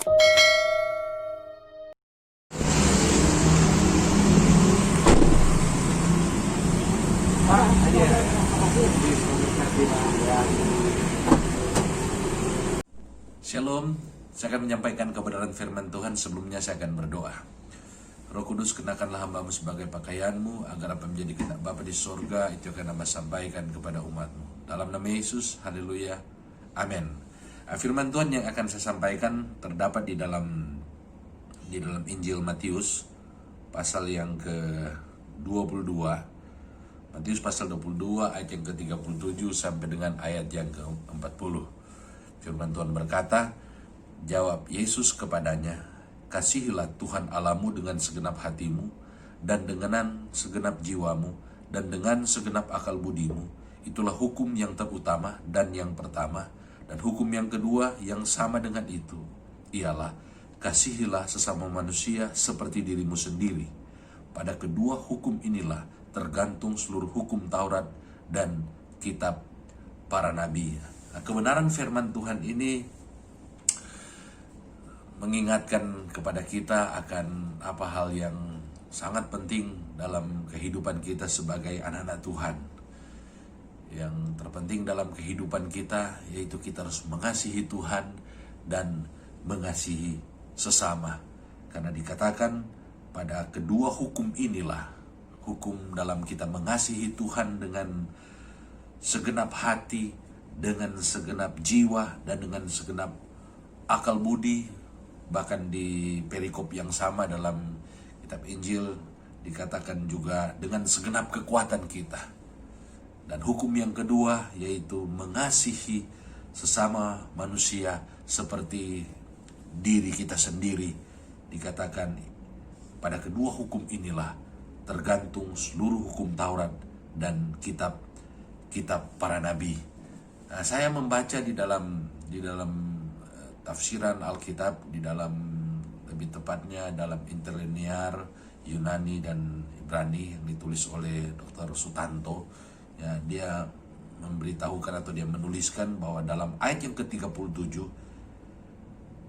Shalom, saya akan menyampaikan kebenaran firman Tuhan. Sebelumnya saya akan berdoa. Roh Kudus, kenakanlah hamba-Mu sebagai pakaian-Mu, agar apa menjadi kehendak Bapa di sorga, itu akan hamba sampaikan kepada umat-Mu. Dalam nama Yesus, haleluya, amin. Firman Tuhan yang akan saya sampaikan terdapat di dalam Injil Matius, pasal yang ke-22. Matius pasal 22 ayat yang ke-37 sampai dengan ayat yang ke-40. Firman Tuhan berkata, jawab Yesus kepadanya, kasihilah Tuhan Allahmu dengan segenap hatimu, dan dengan segenap jiwamu, dan dengan segenap akal budimu. Itulah hukum yang terutama dan yang pertama. Dan hukum yang kedua yang sama dengan itu, ialah kasihilah sesama manusia seperti dirimu sendiri. Pada kedua hukum inilah tergantung seluruh hukum Taurat dan kitab para nabi. Kebenaran firman Tuhan ini mengingatkan kepada kita akan apa hal yang sangat penting dalam kehidupan kita sebagai anak-anak Tuhan. Yang terpenting dalam kehidupan kita yaitu kita harus mengasihi Tuhan dan mengasihi sesama. Karena dikatakan pada kedua hukum inilah, hukum dalam kita mengasihi Tuhan dengan segenap hati, dengan segenap jiwa, dan dengan segenap akal budi. Bahkan di perikop yang sama dalam kitab Injil dikatakan juga dengan segenap kekuatan kita. Dan hukum yang kedua yaitu mengasihi sesama manusia seperti diri kita sendiri. Dikatakan pada kedua hukum inilah tergantung seluruh hukum Taurat dan kitab para nabi. Nah, saya membaca di dalam tafsiran Alkitab, di dalam lebih tepatnya dalam interlinear Yunani dan Ibrani yang ditulis oleh Dr. Sutanto. Ya, dia memberitahukan atau dia menuliskan bahwa dalam ayat yang ke-37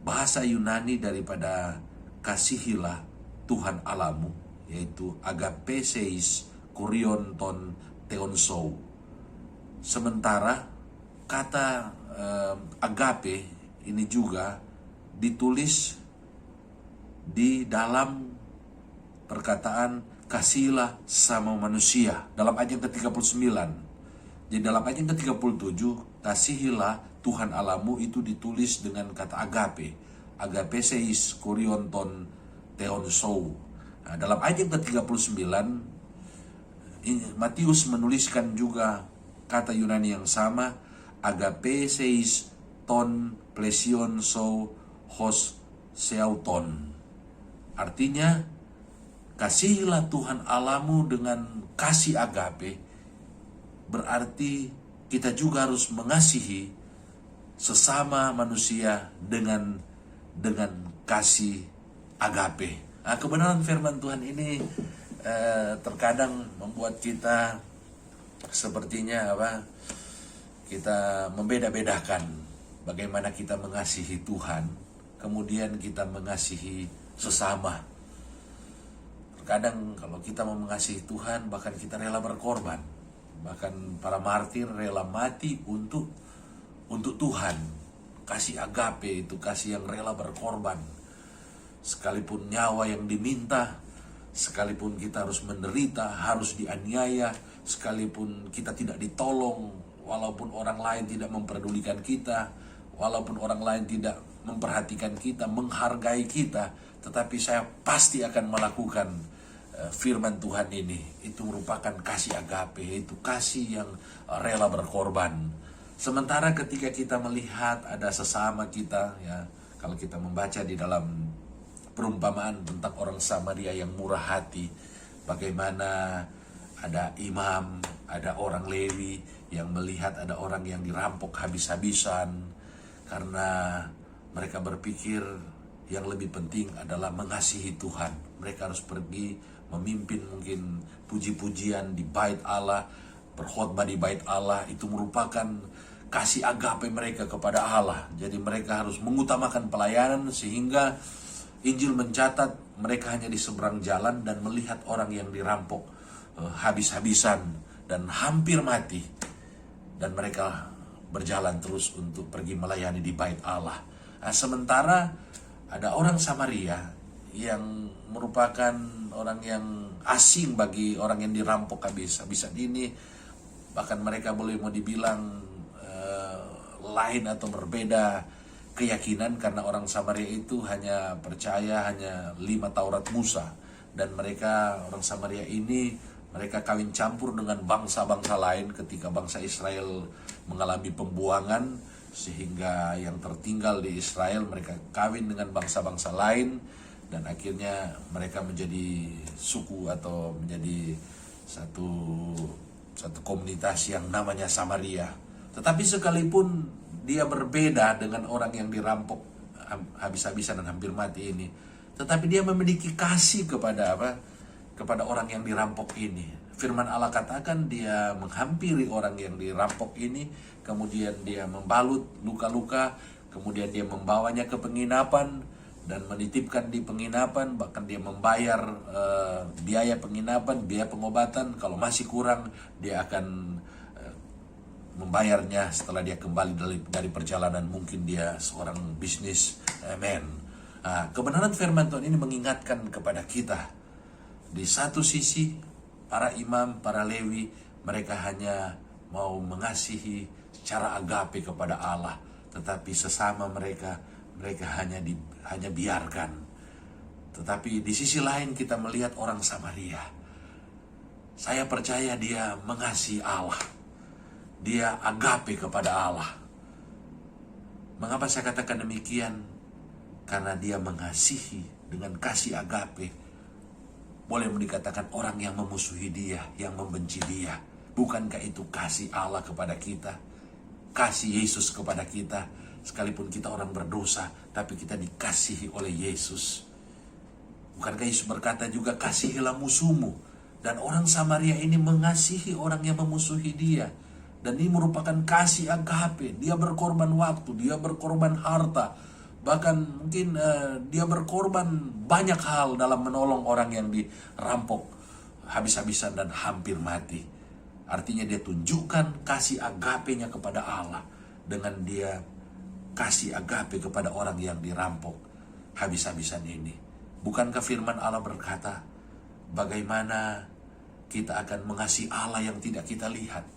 bahasa Yunani daripada kasihilah Tuhan Allahmu, yaitu agapeseis kurionton theonsou. Sementara kata agape ini juga ditulis di dalam perkataan kasihilah sama manusia dalam ayat yang ke-39. Jadi dalam ayat yang ke-37 kasihilah Tuhan Allahmu itu ditulis dengan kata agape. Agapeseis kurionton theonsou. Nah, dalam ayat yang ke-39 Matius menuliskan juga kata Yunani yang sama, agapeseis ton plesion sou hos seauton. Artinya, kasihilah Tuhan Allahmu dengan kasih agape, berarti kita juga harus mengasihi sesama manusia dengan kasih agape. Nah, kebenaran firman Tuhan ini terkadang membuat kita sepertinya kita membeda-bedakan bagaimana kita mengasihi Tuhan, kemudian kita mengasihi sesama. Terkadang kalau kita mau mengasihi Tuhan, bahkan kita rela berkorban. Bahkan para martir rela mati untuk Tuhan. Kasih agape itu kasih yang rela berkorban. Sekalipun nyawa yang diminta, sekalipun kita harus menderita, harus dianiaya, sekalipun kita tidak ditolong, walaupun orang lain tidak memperdulikan kita, walaupun orang lain tidak memperhatikan kita, menghargai kita, tetapi saya pasti akan melakukan firman Tuhan ini. Itu merupakan kasih agape, itu kasih yang rela berkorban. Sementara ketika kita melihat ada sesama kita, ya, kalau kita membaca di dalam perumpamaan tentang orang Samaria yang murah hati, bagaimana ada imam, ada orang Lewi yang melihat ada orang yang dirampok habis-habisan karena mereka berpikir yang lebih penting adalah mengasihi Tuhan. Mereka harus pergi memimpin mungkin puji-pujian di bait Allah, berkhotbah di bait Allah. Itu merupakan kasih agape mereka kepada Allah. Jadi mereka harus mengutamakan pelayanan sehingga Injil mencatat mereka hanya di seberang jalan dan melihat orang yang dirampok habis-habisan dan hampir mati. Dan mereka berjalan terus untuk pergi melayani di bait Allah. Nah, sementara ada orang Samaria yang merupakan orang yang asing bagi orang yang dirampok habis-habisan ini. Bahkan mereka boleh mau dibilang lain atau berbeda keyakinan, karena orang Samaria itu hanya percaya hanya 5 Taurat Musa. Dan mereka, orang Samaria ini, mereka kawin campur dengan bangsa-bangsa lain ketika bangsa Israel mengalami pembuangan, sehingga yang tertinggal di Israel mereka kawin dengan bangsa-bangsa lain, dan akhirnya mereka menjadi suku atau menjadi satu komunitas yang namanya Samaria. Tetapi sekalipun dia berbeda dengan orang yang dirampok habis-habisan dan hampir mati ini, tetapi dia memiliki kasih kepada orang yang dirampok ini. Firman Allah katakan dia menghampiri orang yang dirampok ini, kemudian dia membalut luka-luka, kemudian dia membawanya ke penginapan dan menitipkan di penginapan, bahkan dia membayar biaya penginapan, biaya pengobatan. Kalau masih kurang, dia akan membayarnya setelah dia kembali dari perjalanan. Mungkin dia seorang bisnis. Amen. Nah, kebenaran firman Tuhan ini mengingatkan kepada kita. Di satu sisi, para imam, para Lewi, mereka hanya mau mengasihi secara agape kepada Allah. Tetapi sesama mereka hanya biarkan. Tetapi di sisi lain kita melihat orang Samaria. Saya percaya dia mengasihi Allah. Dia agape kepada Allah. Mengapa saya katakan demikian? Karena dia mengasihi dengan kasih agape. Boleh dikatakan orang yang memusuhi dia, yang membenci dia. Bukankah itu kasih Allah kepada kita? Kasih Yesus kepada kita. Sekalipun kita orang berdosa, tapi kita dikasihi oleh Yesus. Bukankah Yesus berkata juga, kasihilah musuhmu. Dan orang Samaria ini mengasihi orang yang memusuhi dia. Dan ini merupakan kasih agape. Dia berkorban waktu, dia berkorban harta. Bahkan mungkin dia berkorban banyak hal dalam menolong orang yang dirampok habis-habisan dan hampir mati. Artinya dia tunjukkan kasih agapenya kepada Allah dengan dia kasih agape kepada orang yang dirampok habis-habisan ini. Bukankah firman Allah berkata, bagaimana kita akan mengasihi Allah yang tidak kita lihat,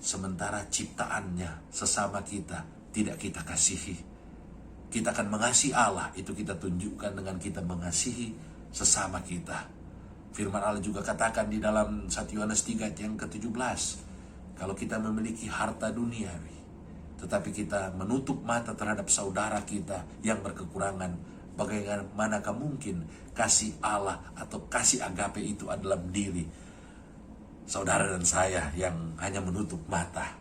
sementara ciptaannya sesama kita tidak kita kasihi. Kita akan mengasihi Allah, itu kita tunjukkan dengan kita mengasihi sesama kita. Firman Allah juga katakan di dalam 1 Yohanes 3 yang ke-17, kalau kita memiliki harta duniawi, tetapi kita menutup mata terhadap saudara kita yang berkekurangan, bagaimanakah mungkin kasih Allah atau kasih agape itu adalah diri saudara dan saya yang hanya menutup mata.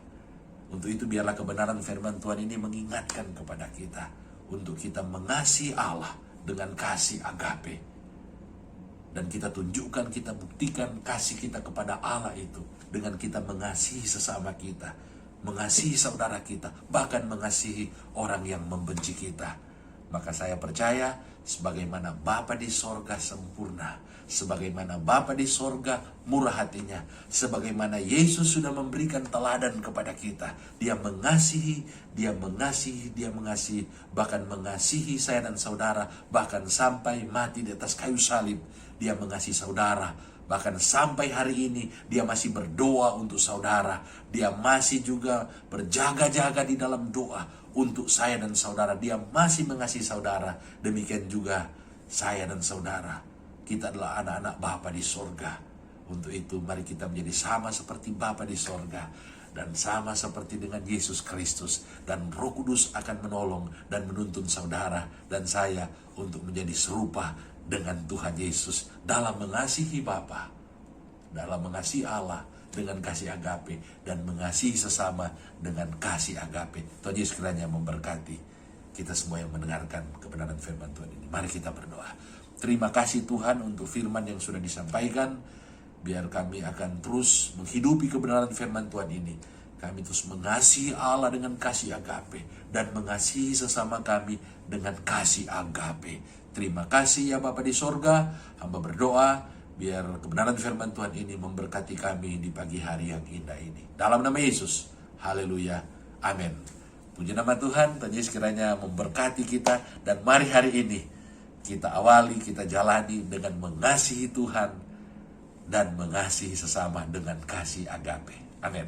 Untuk itu biarlah kebenaran firman Tuhan ini mengingatkan kepada kita untuk kita mengasihi Allah dengan kasih agape. Dan kita tunjukkan, kita buktikan kasih kita kepada Allah itu dengan kita mengasihi sesama kita, mengasihi saudara kita, bahkan mengasihi orang yang membenci kita. Maka saya percaya sebagaimana Bapa di sorga sempurna, sebagaimana Bapa di sorga murah hatinya, sebagaimana Yesus sudah memberikan teladan kepada kita. Dia mengasihi, bahkan mengasihi saya dan saudara, bahkan sampai mati di atas kayu salib. Dia mengasihi saudara, bahkan sampai hari ini dia masih berdoa untuk saudara. Dia masih juga berjaga-jaga di dalam doa untuk saya dan saudara. Dia masih mengasihi saudara. Demikian juga saya dan saudara. Kita adalah anak-anak Bapa di sorga. Untuk itu mari kita menjadi sama seperti Bapa di sorga, dan sama seperti dengan Yesus Kristus. Dan Roh Kudus akan menolong dan menuntun saudara dan saya untuk menjadi serupa dengan Tuhan Yesus dalam mengasihi Bapa, dalam mengasihi Allah dengan kasih agape, dan mengasihi sesama dengan kasih agape. Tuhan Yesus kiranya memberkati kita semua yang mendengarkan kebenaran firman Tuhan ini. Mari kita berdoa. Terima kasih Tuhan untuk firman yang sudah disampaikan. Biar kami akan terus menghidupi kebenaran firman Tuhan ini. Kami terus mengasihi Allah dengan kasih agape dan mengasihi sesama kami dengan kasih agape. Terima kasih ya Bapa di sorga. Hamba berdoa biar kebenaran firman Tuhan ini memberkati kami di pagi hari yang indah ini. Dalam nama Yesus. Haleluya. Amin. Puji nama Tuhan. Tuhan Yesus kiranya memberkati kita. Dan mari hari ini kita awali, kita jalani dengan mengasihi Tuhan dan mengasihi sesama dengan kasih agape. Amin.